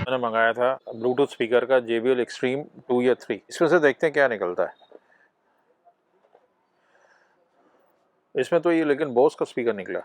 मैंने मंगाया था ब्लूटूथ स्पीकर का JBL Extreme 2 या 3। इसमें से देखते हैं क्या निकलता है। इसमें तो ये लेकिन बोस का स्पीकर निकला।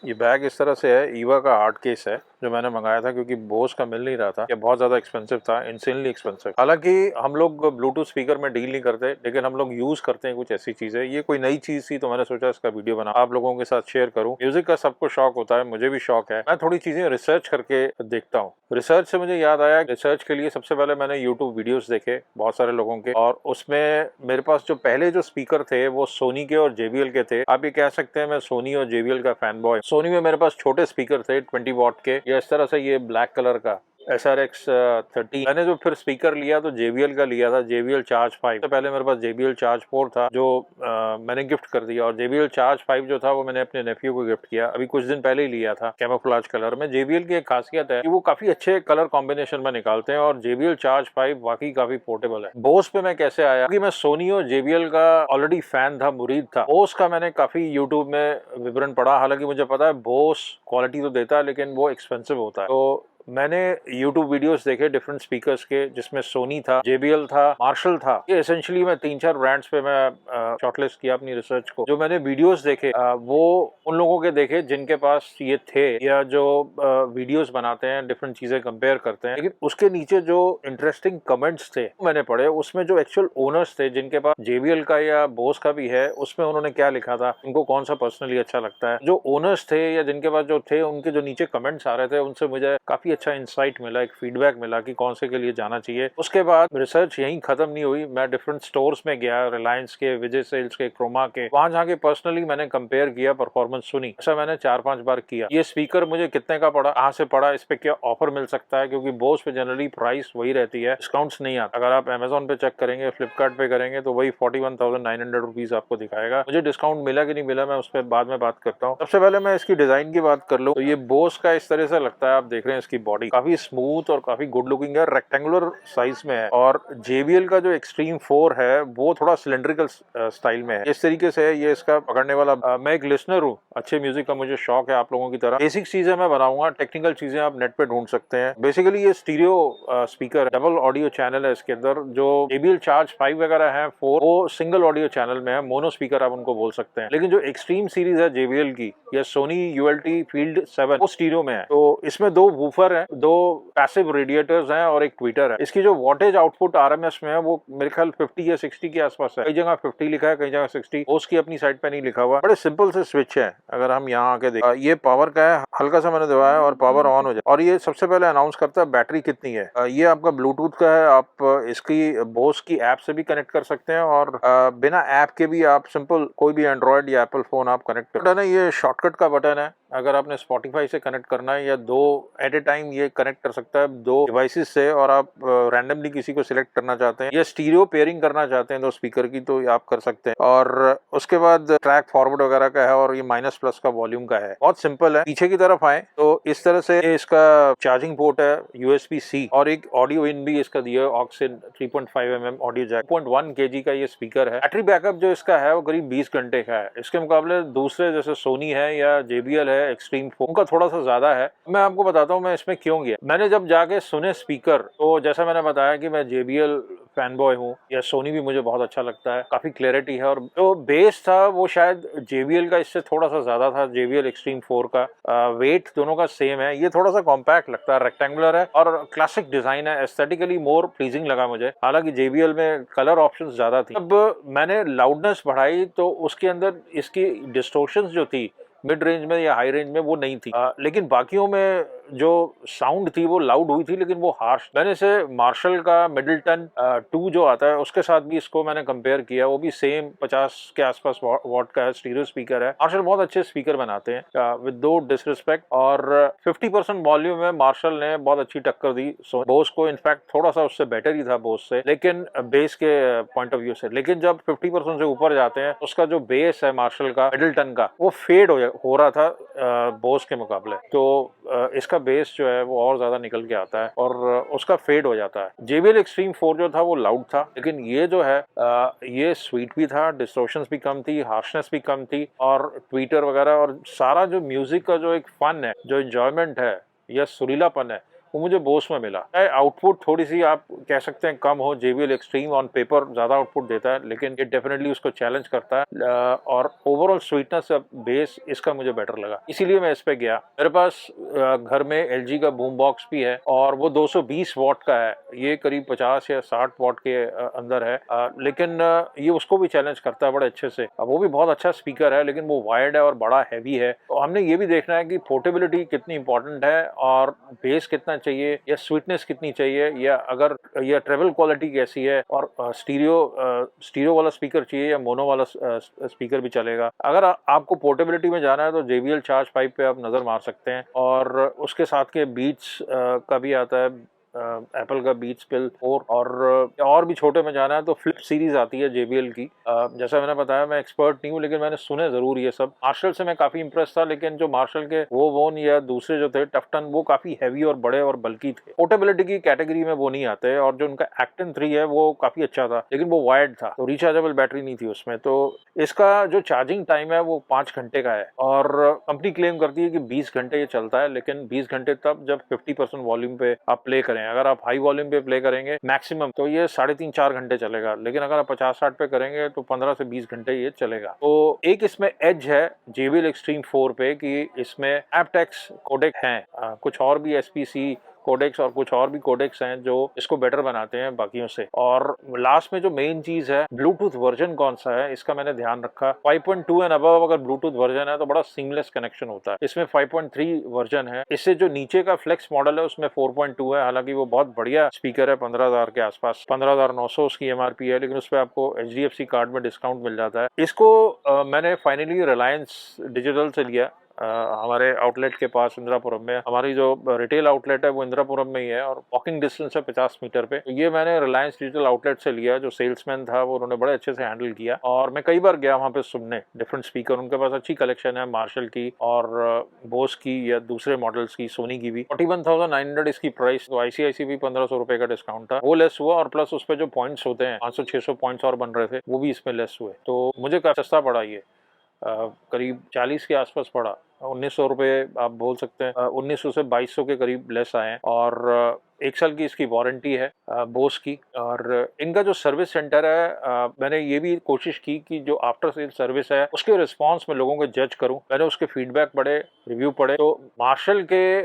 ये बैग इस तरह से है, ईवा का हार्ड केस है जो मैंने मंगाया था क्योंकि बोस का मिल नहीं रहा था, ये बहुत ज़्यादा एक्सपेंसिव था, इंसेनली एक्सपेंसिव। हालांकि हम लोग ब्लूटूथ स्पीकर में डील नहीं करते, लेकिन हम लोग यूज़ करते हैं कुछ ऐसी चीज़ें। ये कोई नई चीज़ थी तो मैंने सोचा इसका वीडियो बना आप लोगों के साथ शेयर करूँ। म्यूजिक का सबको शौक होता है, मुझे भी शौक है। मैं थोड़ी चीज़ें रिसर्च करके देखता हूँ। रिसर्च से मुझे याद आया, रिसर्च के लिए सबसे पहले मैंने यूट्यूब वीडियोस देखे बहुत सारे लोगों के, और उसमें मेरे पास जो पहले जो स्पीकर थे वो सोनी के और JBL के थे। आप ये कह सकते हैं मैं सोनी और JBL का फैन बॉय। सोनी में मेरे पास छोटे स्पीकर थे 20 वॉट के, या इस तरह से ये ब्लैक कलर का SRX 30। मैंने जो फिर स्पीकर लिया तो JBL का लिया था, JBL Charge 5। तो पहले मेरे पास JBL Charge 4 था जो मैंने गिफ्ट कर दिया, और JBL Charge 5 जो था वो मैंने अपने नेफ्यू को गिफ्ट किया, अभी कुछ दिन पहले ही लिया था, कैमोफ्लेज कलर में। JBL की एक खासियत है कि वो काफी अच्छे कलर कॉम्बिनेशन में निकालते हैं, और JBL Charge 5 वाकई काफी पोर्टेबल है। बोस पे मैं कैसे आया, क्योंकि मैं सोनी और JBL का ऑलरेडी फैन था, मुरीद था। बोस का मैंने काफी यूट्यूब में विवरण पढ़ा, हालांकि मुझे पता है बोस क्वालिटी तो देता है लेकिन वो एक्सपेंसिव होता है। तो मैंने YouTube वीडियोस देखे डिफरेंट स्पीकर्स के, जिसमें सोनी था, JBL था, मार्शल था। ये एसेंशियली मैं 3-4 ब्रांड्स पे मैं शॉर्टलिस्ट किया अपनी रिसर्च को। जो मैंने वीडियोस देखे वो उन लोगों के देखे जिनके पास ये थे, या जो वीडियोस बनाते हैं, डिफरेंट चीजें कंपेयर करते हैं। लेकिन उसके नीचे जो इंटरेस्टिंग कमेंट्स थे मैंने पढ़े, उसमें जो एक्चुअल ओनर्स थे जिनके पास JBL का या बोस का भी है, उसमें उन्होंने क्या लिखा था, उनको कौन सा पर्सनली अच्छा लगता है। जो ओनर्स थे या जिनके पास जो थे, उनके जो नीचे कमेंट्स आ रहे थे, उनसे मुझे काफी अच्छा इंसाइट मिला, एक फीडबैक मिला कि कौन से के लिए जाना चाहिए। उसके बाद रिसर्च यहीं खत्म नहीं हुई, मैं डिफरेंट स्टोर्स में गया, रिलायंस के, विजय सेल्स के, क्रोमा के, वहां जाके पर्सनली मैंने कंपेयर किया, परफॉर्मेंस सुनी। ऐसा मैंने 4-5 बार किया। ये स्पीकर मुझे कितने का पड़ा, कहाँ से पड़ा, इस पे क्या ऑफर मिल सकता है, क्योंकि बोस पे जनरली प्राइस वही रहती है, डिस्काउंट्स नहीं आता। अगर आप अमेजोन पे चेक करेंगे, फ्लिपकार्ट पे करेंगे तो वही 41,900 रुपीज आपको दिखाएगा। मुझे डिस्काउंट मिला कि नहीं मिला, मैं उस पर बाद में बात करता हूँ। सबसे पहले मैं इसकी डिजाइन की बात कर लूँ तो ये बोस का इस तरह से लगता है, आप देख रहे हैं इसकी बॉडी काफी स्मूथ और काफी गुड लुकिंग है, रेक्टेंगुलर साइज में है। और JBL का जो Extreme 4 है वो थोड़ा सिलेंड्रिकल स्टाइल में है। इस तरीके से ये इसका पकड़ने वाला। मैं एक लिसनर हूँ, अच्छे म्यूजिक का मुझे शौक है आप लोगों की तरह। बेसिक चीजें मैं बनाऊंगा, टेक्निकल चीजें आप नेट पे ढूंढ सकते हैं। बेसिकली ये stereo speaker, double audio channel है इसके अंदर। जो JBL Charge 5 वगैरह है 4, वो सिंगल ऑडियो चैनल में है, मोनो स्पीकर आप उनको बोल सकते हैं। लेकिन जो एक्सट्रीम सीरीज है JBL की, या सोनी ULT Field 7, वो स्टीरियो में है। तो इसमें 2 वूफर है, 2 पैसिव रेडिएटर्स हैं और एक ट्वीटर है। इसकी जो वॉटेज आउटपुट RMS में है वो मेरे ख्याल 50 या 60 के आसपास है। कई जगह 50 लिखा है, कई जगह 60। उसकी अपनी साइड पे नहीं लिखा हुआ। बड़े सिंपल से स्विच है, अगर हम यहाँ आके देखें, ये पावर का है, हल्का सा मैंने दबाया और पावर ऑन हो जाए। और ये सबसे पहले अनाउंस करता है बैटरी कितनी है। ये आपका ब्लूटूथ का है, आप इसकी बोस की ऐप से भी कनेक्ट कर सकते हैं, और बिना ऐप के भी आप सिंपल कोई भी एंड्रॉइड या एप्पल फोन आप कनेक्ट कर। बटन है, ये शॉर्टकट का बटन है। अगर आपने Spotify से कनेक्ट करना है, या 2 एट ए टाइम ये कनेक्ट कर सकता है 2 डिवाइसेस से, और आप रैंडमली किसी को सिलेक्ट करना चाहते हैं या स्टीरियो पेयरिंग करना चाहते हैं 2 स्पीकर की, तो आप कर सकते हैं। और उसके बाद ट्रैक फॉरवर्ड वगैरह का है, और ये माइनस प्लस का वॉल्यूम का है। बहुत सिंपल है। पीछे की तरफ आए तो इस तरह से इसका चार्जिंग पोर्ट है USB-C, और एक ऑडियो इन भी इसका दिया है, ऑक्स इन 3.5mm ऑडियो जैक। 2.1 kg का ये स्पीकर है। बैटरी बैकअप जो इसका है वो करीब 20 घंटे का है। इसके मुकाबले दूसरे जैसे सोनी है या JBL है Extreme 4, उनका थोड़ा सा ज्यादा है। मैं आपको बताता हूँ मैं इसमें क्यों गया। मैंने जब जाके सुने स्पीकर, तो जैसा मैंने बताया कि मैं JBL फैन बॉय हूँ, या सोनी भी मुझे बहुत अच्छा लगता है, काफी क्लैरिटी है। और जो बेस था वो शायद JBL का इससे थोड़ा सा ज्यादा था, JBL Extreme 4 का। वेट दोनों का सेम है। ये थोड़ा सा कॉम्पैक्ट लगता है, रेक्टेंगुलर है और क्लासिक डिजाइन है, एस्थेटिकली मोर प्लीजिंग लगा मुझे। हालांकि JBL में कलर ऑप्शंस ज्यादा थी। अब मैंने लाउडनेस बढ़ाई तो उसके अंदर इसकी डिस्टोर्शंस जो थी मिड रेंज में या हाई रेंज में, वो नहीं थी। लेकिन बाकियों में जो साउंड थी वो लाउड हुई थी, लेकिन वो हार्श। मैंने इसे मार्शल का मिडलटन 2 जो आता है उसके साथ भी इसको मैंने कंपेयर किया, वो भी सेम 50 के आसपास वॉट का है, स्टीरियो स्पीकर है। मार्शल बहुत अच्छे स्पीकर बनाते हैं, विद दो डिसरिस्पेक्ट। और 50% वॉल्यूम में मार्शल ने बहुत अच्छी टक्कर दी बोस को। इनफैक्ट थोड़ा सा उससे बेटर ही था बोस से, लेकिन बेस के पॉइंट ऑफ व्यू से। लेकिन जब 50% से ऊपर जाते हैं, उसका जो बेस है मार्शल का मिडलटन का, वो फेड हो रहा था बोस के मुकाबले। तो इसका इसका बेस जो है वो और ज्यादा निकल के आता है और उसका फेड हो जाता है। JBL Extreme 4 जो था वो लाउड था, लेकिन ये जो है ये स्वीट भी था, डिस्टॉर्शंस भी कम थी, हार्शनेस भी कम थी, और ट्वीटर वगैरह और सारा जो म्यूजिक का जो एक फन है, जो एंजॉयमेंट है या सुरीलापन है, वो मुझे बोस में मिला। आउटपुट थोड़ी सी आप कह सकते हैं कम हो, JBL Extreme ऑन पेपर ज्यादा आउटपुट देता है, लेकिन ये डेफिनेटली उसको चैलेंज करता है और ओवरऑल स्वीटनेस बेस इसका मुझे बेटर लगा, इसीलिए मैं इस पे गया। मेरे पास घर में LG का बूम बॉक्स भी है और वो 220 वॉट का है, ये करीब 50 या 60 वॉट के अंदर है, लेकिन ये उसको भी चैलेंज करता है बड़े अच्छे से। वो भी बहुत अच्छा स्पीकर है, लेकिन वो वायर्ड है और बड़ा हैवी है। तो हमने ये भी देखना है कि पोर्टेबिलिटी कितनी इंपॉर्टेंट है और बेस कितना चाहिए या स्वीटनेस कितनी चाहिए, या अगर या ट्रेवल क्वालिटी कैसी है, और स्टीरियो वाला स्पीकर चाहिए या मोनो वाला स्पीकर भी चलेगा। अगर आपको पोर्टेबिलिटी में जाना है तो JBL चार्ज 5 पे आप नजर मार सकते हैं, और उसके साथ के बीट्स का भी आता है, एप्पल का बीट्स पिल 4, और भी छोटे में जाना है तो फ्लिप सीरीज आती है JBL की। जैसा मैंने बताया मैं एक्सपर्ट नहीं हूँ, लेकिन मैंने सुने जरूर ये सब। मार्शल से मैं काफी इंप्रेस था, लेकिन जो मार्शल के वोन या दूसरे जो थे टफ्टन, वो काफी हैवी और बड़े और बल्कि थे, पोर्टेबिलिटी की कैटेगरी में वो नहीं आते। और जो उनका एक्टिन 3 है वो काफी अच्छा था, लेकिन वो वायर्ड था, तो रिचार्जेबल बैटरी नहीं थी उसमें। तो इसका जो चार्जिंग टाइम है वो 5 घंटे का है, और कंपनी क्लेम करती है कि 20 घंटे ये चलता है, लेकिन 20 घंटे तब जब 50% वॉल्यूम पे आप प्ले करें। अगर आप हाई वॉल्यूम पे प्ले करेंगे मैक्सिमम तो ये 3.5-4 घंटे चलेगा, लेकिन अगर आप 50-60 पे करेंगे तो 15 से 20 घंटे ये चलेगा। तो एक इसमें एज है JBL Extreme 4 पे कि इसमें एप्टेक्स कोडेक हैं, कुछ और भी SPC कोडेक्स और कुछ और भी कोडेक्स हैं जो इसको बेटर बनाते हैं बाकियों से। और लास्ट में जो मेन चीज है, ब्लूटूथ वर्जन कौन सा है, इसका मैंने ध्यान रखा। 5.2 एंड अबव अगर ब्लूटूथ वर्जन है तो बड़ा सीमलेस कनेक्शन होता है। इसमें 5.3 वर्जन है। इससे जो नीचे का फ्लेक्स मॉडल है उसमें 4.2 है, हालांकि वो बहुत बढ़िया स्पीकर है, 15,000 के आसपास, 15,900 उसकी MRP है, लेकिन उस पर आपको HDFC कार्ड में डिस्काउंट मिल जाता है। इसको मैंने फाइनली रिलायंस डिजिटल से लिया, हमारे आउटलेट के पास इंदिरापुरम में। हमारी जो रिटेल आउटलेट है वो इंदिरापुरम में ही है और वॉकिंग डिस्टेंस है 50 मीटर पे। तो ये मैंने रिलायंस डिजिटल आउटलेट से लिया। जो सेल्समैन था वो उन्होंने बड़े अच्छे से हैंडल किया, और मैं कई बार गया वहाँ पे सुनने डिफरेंट स्पीकर। उनके पास अच्छी कलेक्शन है, मार्शल की और बोस की या दूसरे मॉडल्स की, सोनी की भी। 41,900 इसकी प्राइस। तो ICIC भी 1,500 रुपए का डिस्काउंट था, वो लेस हुआ, और प्लस उस पर जो पॉइंट्स होते हैं 500-600 पॉइंट्स और बन रहे थे, वो भी इसमें लेस हुए। तो मुझे काफी सस्ता पड़ा ये, करीब 40 के आसपास पड़ा। 1,900 रुपये आप बोल सकते हैं, 1,900 से 2,200 के करीब लेस आए हैं। और 1 साल की इसकी वारंटी है बोस की। और इनका जो सर्विस सेंटर है, मैंने ये भी कोशिश की कि जो आफ्टर सेल सर्विस है उसके रिस्पांस में लोगों को जज करूं। मैंने उसके फीडबैक पढ़े, रिव्यू पढ़े, तो मार्शल के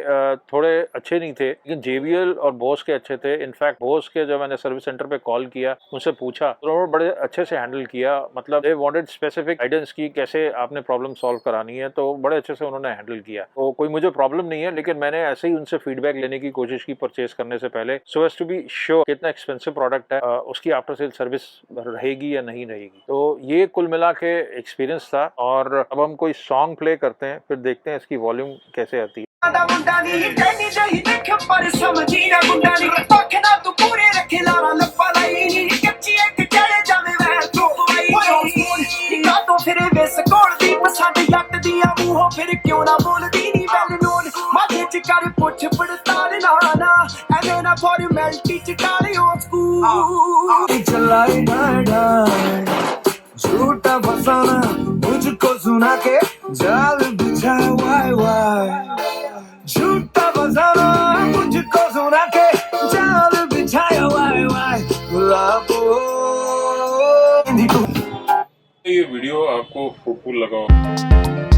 थोड़े अच्छे नहीं थे, लेकिन JBL और बोस के अच्छे थे। इनफैक्ट बोस के जब मैंने सर्विस सेंटर पे कॉल किया, उनसे पूछा, तो उन्होंने बड़े अच्छे से हैंडल किया। मतलब दे वांटेड स्पेसिफिक गाइडेंस की कैसे आपने प्रॉब्लम सॉल्व करानी है, तो बड़े अच्छे से उन्होंने हैंडल किया। तो कोई मुझे प्रॉब्लम नहीं है, लेकिन मैंने ऐसे ही उनसे फीडबैक लेने की कोशिश की परचेज करने से पहले, so as to be sure कितना एक्सपेंसिव प्रोडक्ट है, उसकी आफ्टर सेल सर्विस रहेगी या नहीं रहेगी। तो ये कुल मिला के एक्सपीरियंस था। और अब हम कोई सॉन्ग प्ले करते हैं, फिर देखते हैं इसकी वॉल्यूम कैसे आती है। फिर क्यों ना बोलदी नी बैल नून माथे च कर पुछ पड़ताल लाना एवे ना फॉर्मेलिटी च डाले ओ स्कूल चलाई डाडा झूठा फसाना मुझको सुना के जाल बिछा वाई वाई झूठा फसाना मुझको सुना के जाल बिछाया वाई वाई गुलाबो। ये वीडियो आपको फ्रूटफुल लगा